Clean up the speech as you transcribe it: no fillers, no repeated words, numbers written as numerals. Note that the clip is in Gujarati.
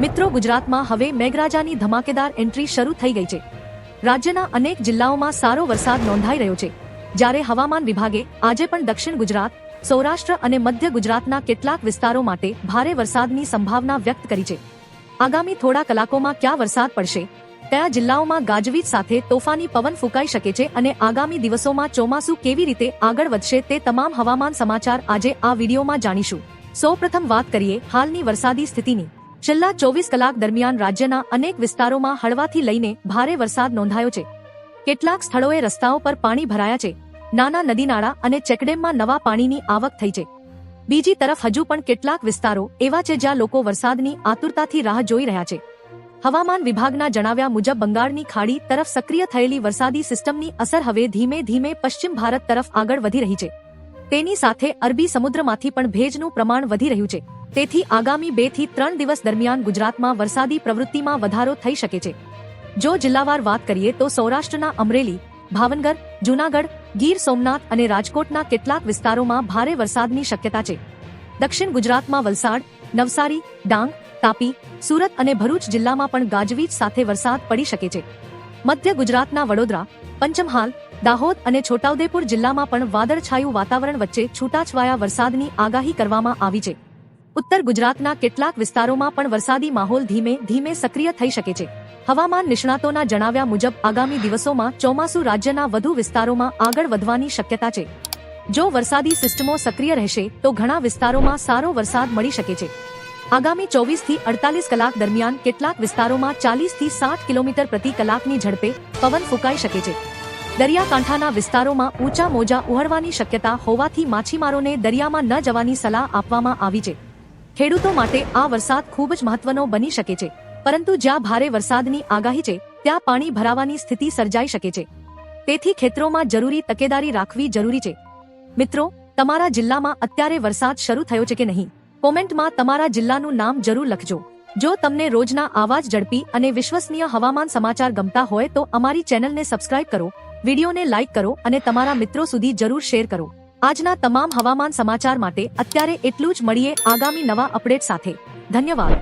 મિત્રો, ગુજરાતમાં હવે મેઘરાજાની ધમાકેદાર એન્ટ્રી શરૂ થઈ ગઈ છે। રાજ્યના અનેક જિલ્લાઓમાં સારો વરસાદ નોંધાઈ રહ્યો છે, જ્યારે હવામાન વિભાગે આજે પણ દક્ષિણ ગુજરાત, સૌરાષ્ટ્ર અને મધ્ય ગુજરાતના કેટલાક વિસ્તારો માટે ભારે વરસાદની સંભાવના વ્યક્ત કરી છે। આગામી થોડા કલાકોમાં ક્યાં વરસાદ પડશે, કયા જિલ્લાઓમાં ગાજવીજ સાથે તોફાની પવન ફૂંકાઈ શકે છે અને આગામી દિવસોમાં ચોમાસું કેવી રીતે આગળ વધશે તે તમામ હવામાન સમાચાર આજે આ વિડીયોમાં જાણીશું। સૌપ્રથમ વાત કરીએ હાલની વરસાદી સ્થિતિની। છેલ્લા 24 કલાક દરમિયાન રાજ્યના અનેક વિસ્તારોમાં હળવાથી લઈને ભારે વરસાદ નોંધાયો છે। કેટલાક સ્થળોએ રસ્તાઓ પર પાણી ભરાયા છે, નાના નદીનાળા અને ચેકડેમમાં નવા પાણીની આવક થઈ છે। બીજી તરફ હજુ પણ કેટલાક વિસ્તારો એવા છે જ્યાં લોકો વરસાદની આતુરતાથી રાહ જોઈ રહ્યા છે। હવામાન વિભાગના જણાવ્યા મુજબ બંગાળની ખાડી તરફ સક્રિય થયેલી વરસાદી સિસ્ટમની અસર હવે ધીમે ધીમે પશ્ચિમ ભારત તરફ આગળ વધી રહી છે। તેની સાથે અરબી સમુદ્રમાંથી પણ ભેજનું પ્રમાણ વધી રહ્યું છે, તેથી આગામી 2 થી 3 દિવસ દરમિયાન ગુજરાતમાં વરસાદી પ્રવૃત્તિમાં વધારો થઈ શકે છે। જો જિલ્લાવાર વાત કરીએ તો સૌરાષ્ટ્રના અમરેલી, ભાવનગર, જૂનાગઢ, ગીર સોમનાથ અને રાજકોટના કેટલાક વિસ્તારોમાં ભારે વરસાદની શક્યતા છે। દક્ષિણ ગુજરાતમાં વલસાડ, નવસારી, ડાંગ, તાપી, સુરત અને ભરૂચ જિલ્લામાં પણ ગાજવીજ સાથે વરસાદ પડી શકે છે। મધ્ય ગુજરાતના વડોદરા, પંચમહાલ, દાહોદ અને છોટાઉદેપુર જિલ્લામાં પણ વાદળછાયું વાતાવરણ વચ્ચે છૂટાછવાયા વરસાદની આગાહી કરવામાં આવી છે। ઉત્તર ગુજરાતના કેટલાક વિસ્તારોમાં પણ વરસાદી માહોલ ધીમે ધીમે સક્રિય થઈ શકે છે। હવામાન નિષ્ણાતોના જણાવ્યા મુજબ આગામી દિવસોમાં ચોમાસું રાજ્યના વધુ વિસ્તારોમાં આગળ વધવાની શક્યતા છે। જો વરસાદી સિસ્ટમો સક્રિય રહેશે તો ઘણા વિસ્તારોમાં સારો વરસાદ મળી શકે છે। આગામી 24 થી 48 કલાક દરમિયાન કેટલાક વિસ્તારોમાં 40 થી 60 કિલોમીટર પ્રતિ કલાકની ઝડપે પવન ફૂંકાઈ શકે છે। દરિયાકાંઠાના વિસ્તારોમાં ઊંચા મોજા ઉહળવાની શક્યતા હોવાથી માછીમારોને દરિયામાં ન જવાની સલાહ આપવામાં આવી છે। ખેડૂતો માટે આ વરસાદ ખૂબ જ મહત્વનો બની શકે છે, પરંતુ જ્યાં ભારે વરસાદની આગાહી છે ત્યાં પાણી ભરાવાની સ્થિતિ સર્જાઈ શકે છે, તેથી ખેતરોમાં જરૂરી તકેદારી રાખવી જરૂરી છે। મિત્રો, તમારા જિલ્લામાં અત્યારે વરસાદ શરૂ થયો છે કે નહીં? કોમેન્ટમાં તમારા જિલ્લાનું નામ જરૂર લખજો। જો તમને રોજના આવા જ ઝડપી અને વિશ્વસનીય હવામાન સમાચાર ગમતા હોય તો અમારી ચેનલને સબસ્ક્રાઇબ કરો, વિડીયોને લાઇક કરો અને તમારા મિત્રો સુધી જરૂર શેર કરો। આજના તમામ હવામાન સમાચાર માટે અત્યારે એટલું જ, મળીએ આગામી નવા અપડેટ સાથે। ધન્યવાદ।